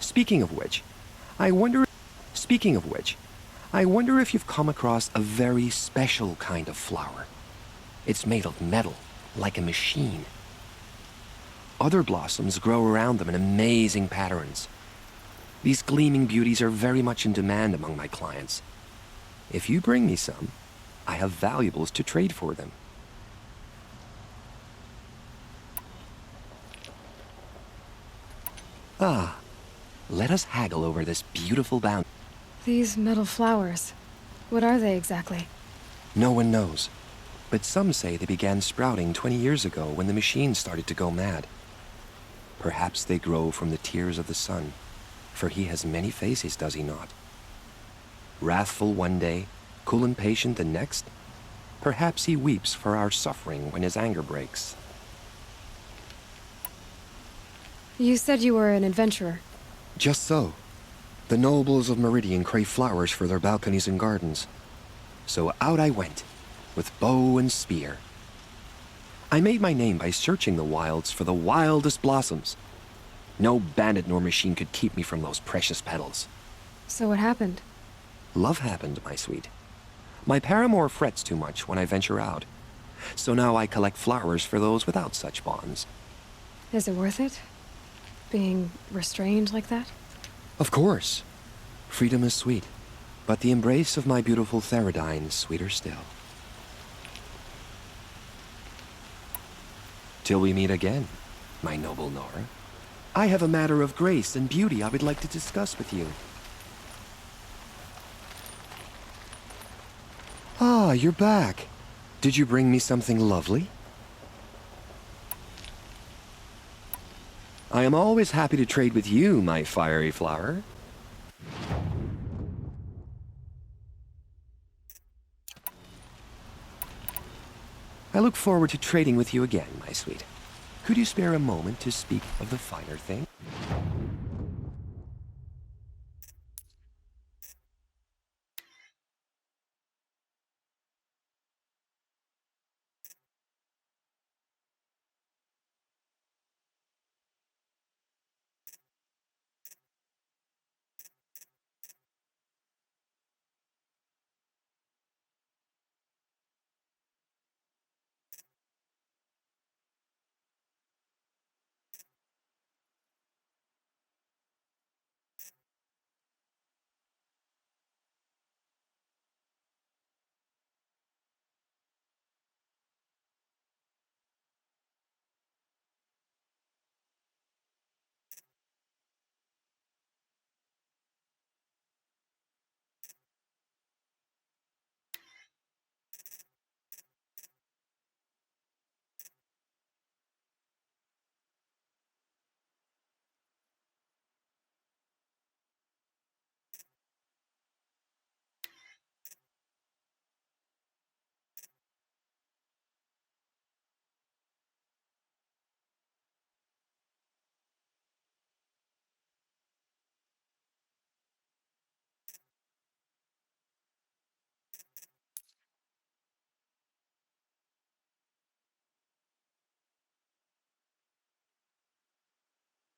Speaking of which, I wonder... Speaking of which, I wonder if you've come across a very special kind of flower. It's made of metal, like a machine. Other blossoms grow around them in amazing patterns. These gleaming beauties are very much in demand among my clients. If you bring me some, I have valuables to trade for them. Ah, let us haggle over this beautiful bounty. These metal flowers, what are they exactly? No one knows, but some say they began sprouting 20 years ago when the machine started to go mad. Perhaps they grow from the tears of the sun, for he has many faces, does he not? Wrathful one day, cool and patient the next. Perhaps he weeps for our suffering when his anger breaks. You said you were an adventurer. Just so. The nobles of Meridian crave flowers for their balconies and gardens. So out I went, with bow and spear. I made my name by searching the wilds for the wildest blossoms. No bandit nor machine could keep me from those precious petals. So what happened? Love happened, my sweet. My paramour frets too much when I venture out. So now I collect flowers for those without such bonds. Is it worth it? Being restrained like that? Of course. Freedom is sweet, but the embrace of my beautiful Theridine is sweeter still. Till we meet again, my noble Nora. I have a matter of grace and beauty I would like to discuss with you. Ah, you're back. Did you bring me something lovely? I am always happy to trade with you, my fiery flower. I look forward to trading with you again, my sweet. Could you spare a moment to speak of the finer thing?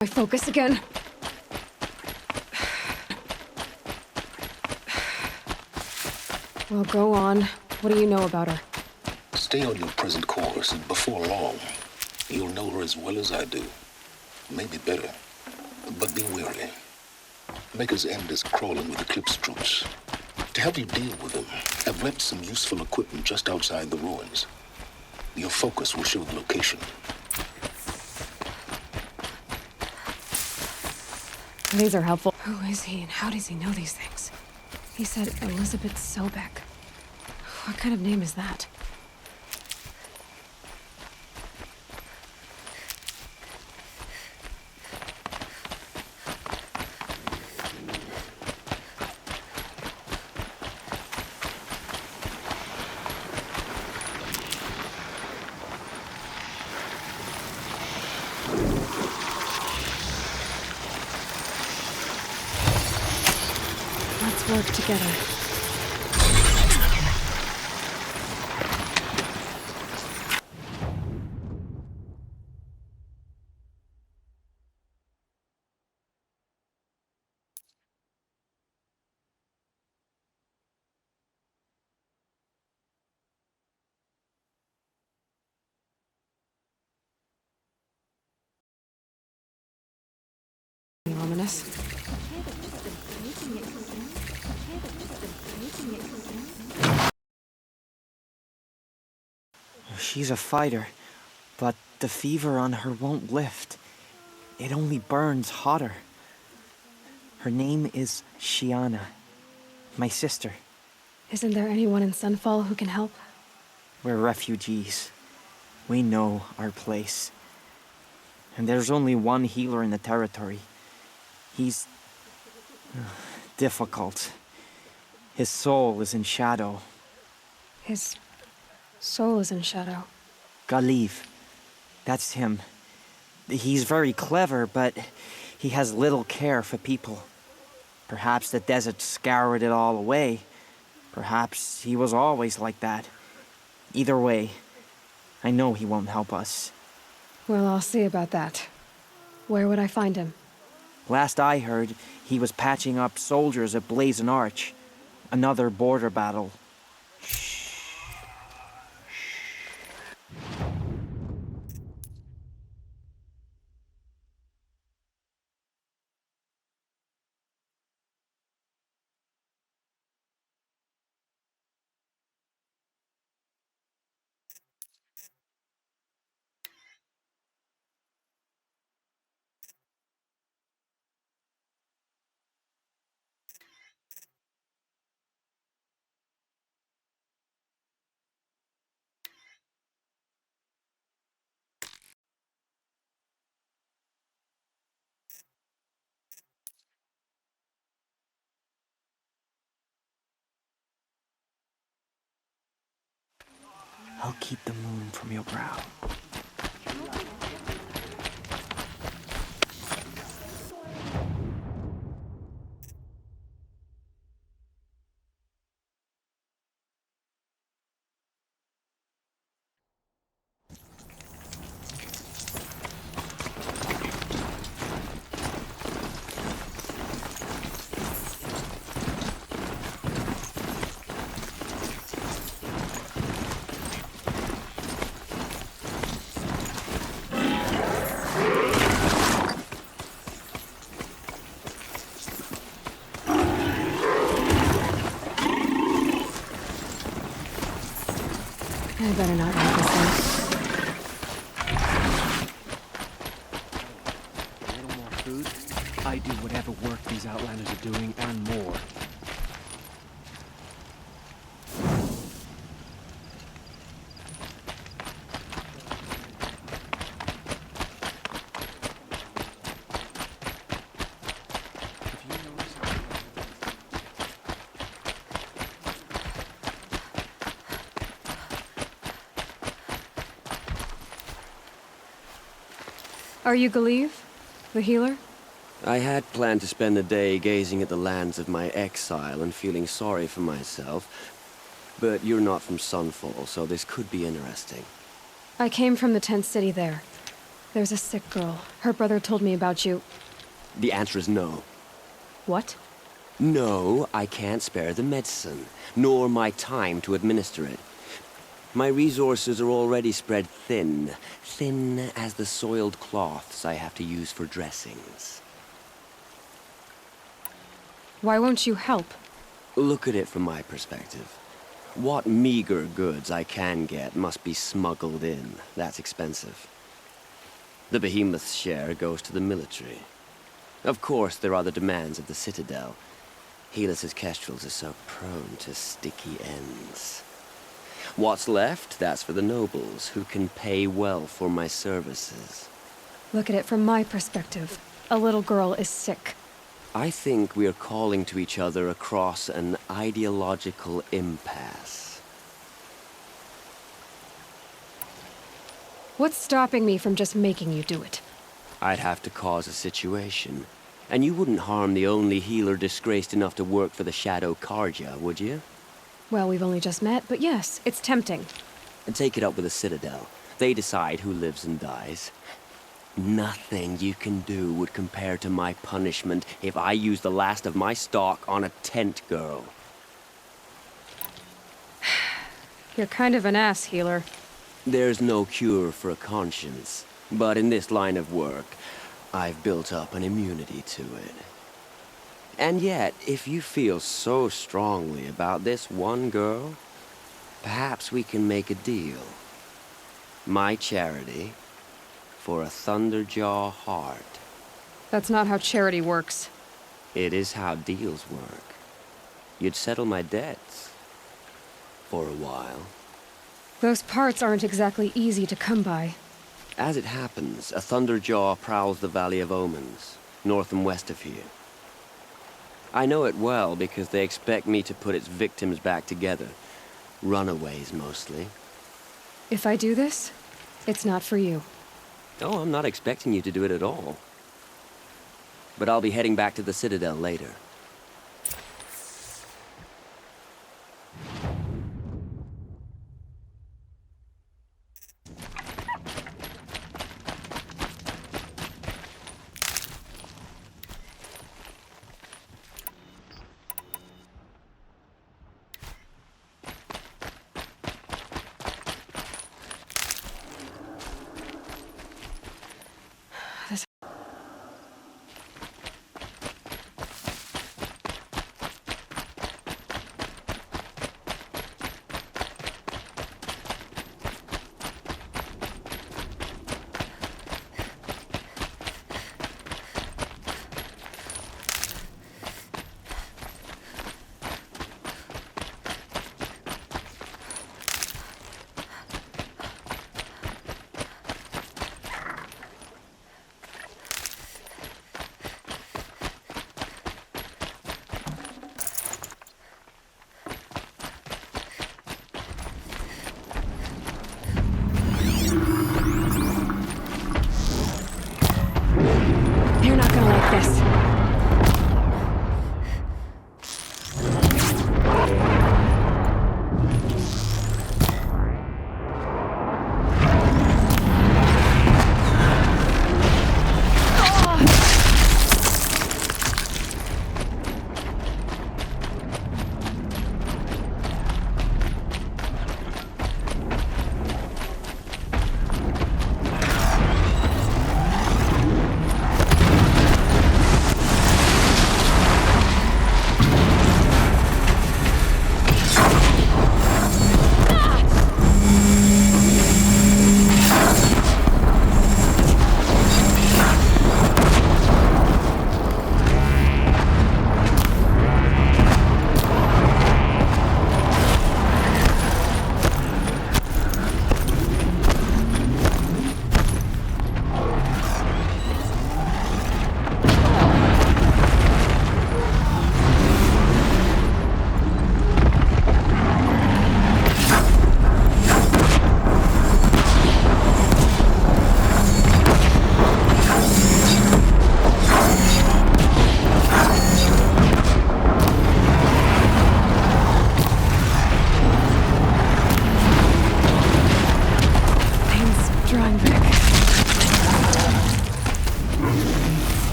My focus again. Well, go on. What do you know about her? Stay on your present course, and before long, you'll know her as well as I do. Maybe better. But be wary. Maker's End is crawling with Eclipse troops. To help you deal with them, I've left some useful equipment just outside the ruins. Your focus will show the location. These are helpful. Who is he and how does he know these things? He said Elizabeth Sobek. What kind of name is that? Let's work together. ominous. She's a fighter, but the fever on her won't lift. It only burns hotter. Her name is Shiana, my sister. Isn't there anyone in Sunfall who can help? We're refugees. We know our place. And there's only one healer in the territory. He's difficult. His soul is in Shadow. His soul is in Shadow. Galiv. That's him. He's very clever, but he has little care for people. Perhaps the desert scoured it all away. Perhaps he was always like that. Either way, I know he won't help us. Well, I'll see about that. Where would I find him? Last I heard, he was patching up soldiers at Blazing Arch. Another border battle. I'll keep the moon from your brow. I better not leave this in. A little more food? I do whatever work these outlanders are doing and more. Are you Galiv, the healer? I had planned to spend the day gazing at the lands of my exile and feeling sorry for myself, but you're not from Sunfall, so this could be interesting. I came from the tent city there. There's a sick girl. Her brother told me about you. The answer is no. What? No, I can't spare the medicine, nor my time to administer it. My resources are already spread thin as the soiled cloths I have to use for dressings. Why won't you help? Look at it from my perspective. What meager goods I can get must be smuggled in. That's expensive. The behemoth's share goes to the military. Of course, there are the demands of the Citadel. Helis' kestrels are so prone to sticky ends. What's left, that's for the nobles, who can pay well for my services. Look at it from my perspective. A little girl is sick. I think we are calling to each other across an ideological impasse. What's stopping me from just making you do it? I'd have to cause a situation. And you wouldn't harm the only healer disgraced enough to work for the Shadow Carja, would you? Well, we've only just met, but yes, it's tempting. And take it up with the Citadel. They decide who lives and dies. Nothing you can do would compare to my punishment if I use the last of my stock on a tent girl. You're kind of an ass, healer. There's no cure for a conscience. But in this line of work, I've built up an immunity to it. And yet, if you feel so strongly about this one girl, perhaps we can make a deal. My charity for a Thunderjaw heart. That's not how charity works. It is how deals work. You'd settle my debts. For a while. Those parts aren't exactly easy to come by. As it happens, a Thunderjaw prowls the Valley of Omens, north and west of here. I know it well because they expect me to put its victims back together. Runaways, mostly. If I do this, it's not for you. Oh, I'm not expecting you to do it at all. But I'll be heading back to the Citadel later. You're not gonna like this.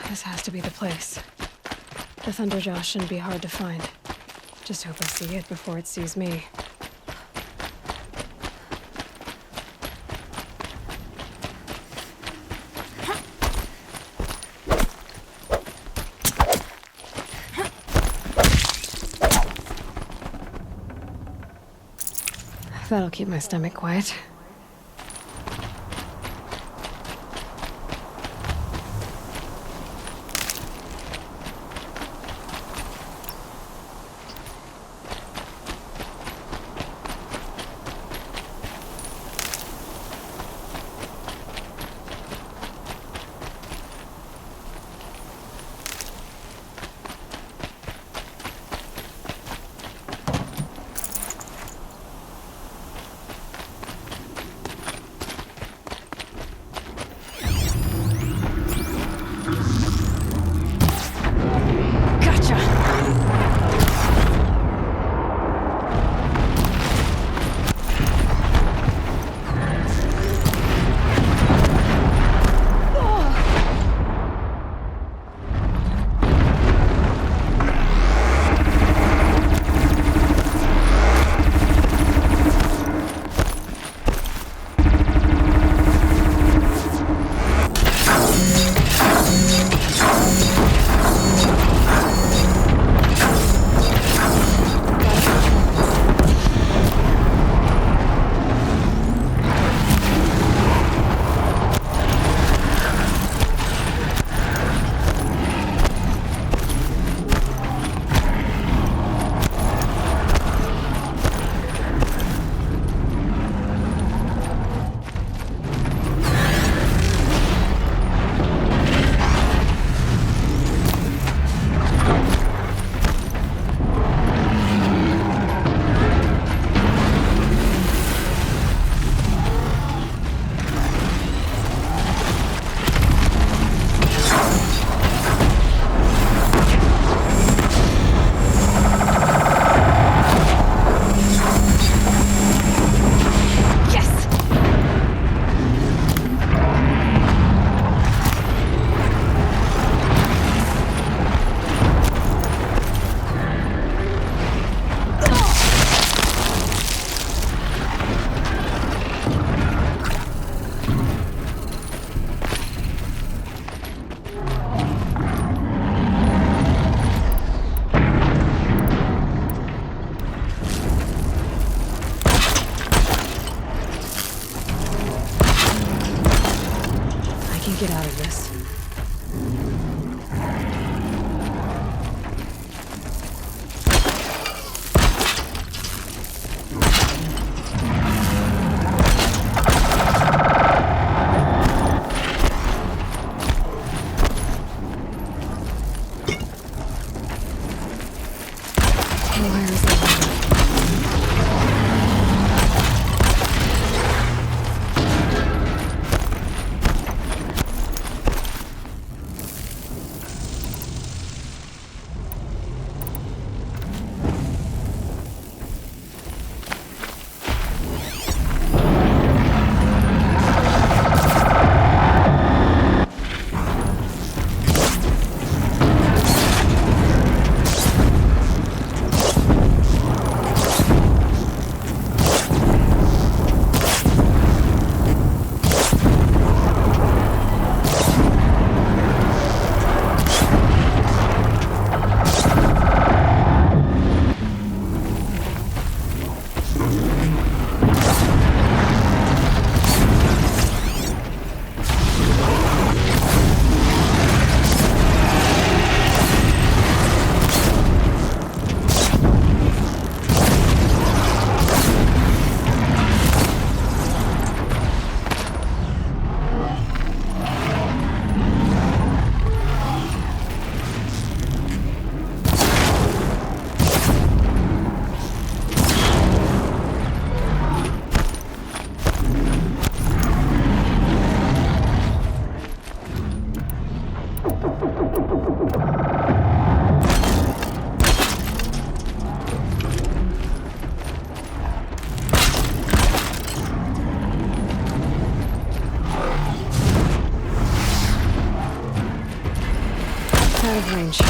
This has to be the place. The Thunderjaw shouldn't be hard to find. Just hope I see it before it sees me. That'll keep my stomach quiet. you get out of this? Where is it? Out of range.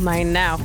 Mine now.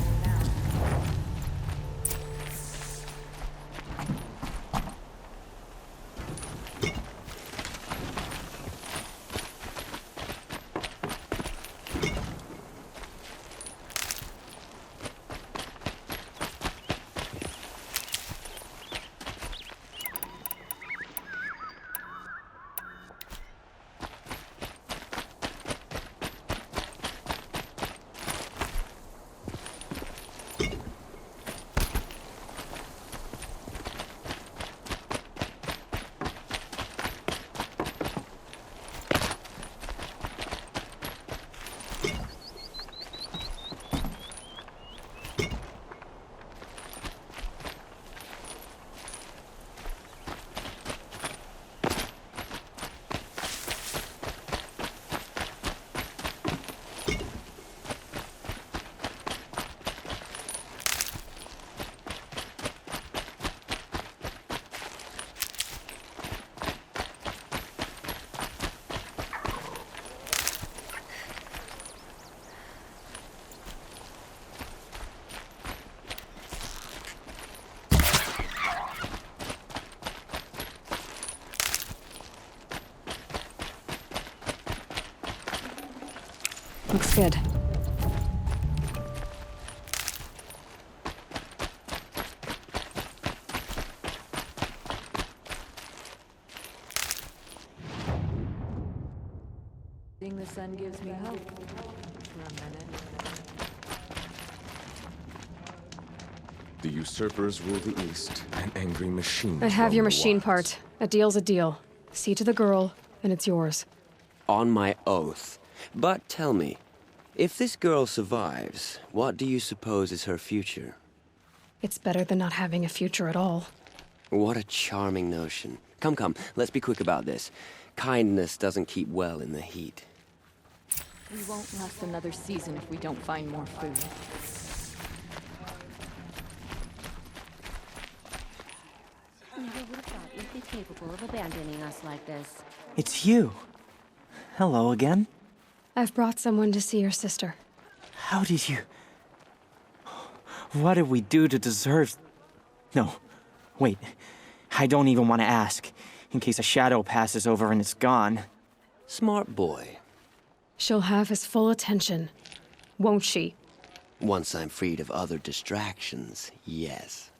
Looks good. Seeing the sun gives me hope for a minute. The usurpers rule the East, an angry machine. I have roam your the machine wilds. part. A deal's a deal. See to the girl, and it's yours. On my oath. But tell me, if this girl survives, what do you suppose is her future? It's better than not having a future at all. What a charming notion. Come, let's be quick about this. Kindness doesn't keep well in the heat. We won't last another season if we don't find more food. Never would have thought you'd be capable of abandoning us like this. It's you. Hello again. I've brought someone to see your sister. How did you... What did we do to deserve... No, wait. I don't even want to ask, in case a shadow passes over and it's gone. Smart boy. She'll have his full attention, won't she? Once I'm freed of other distractions, yes.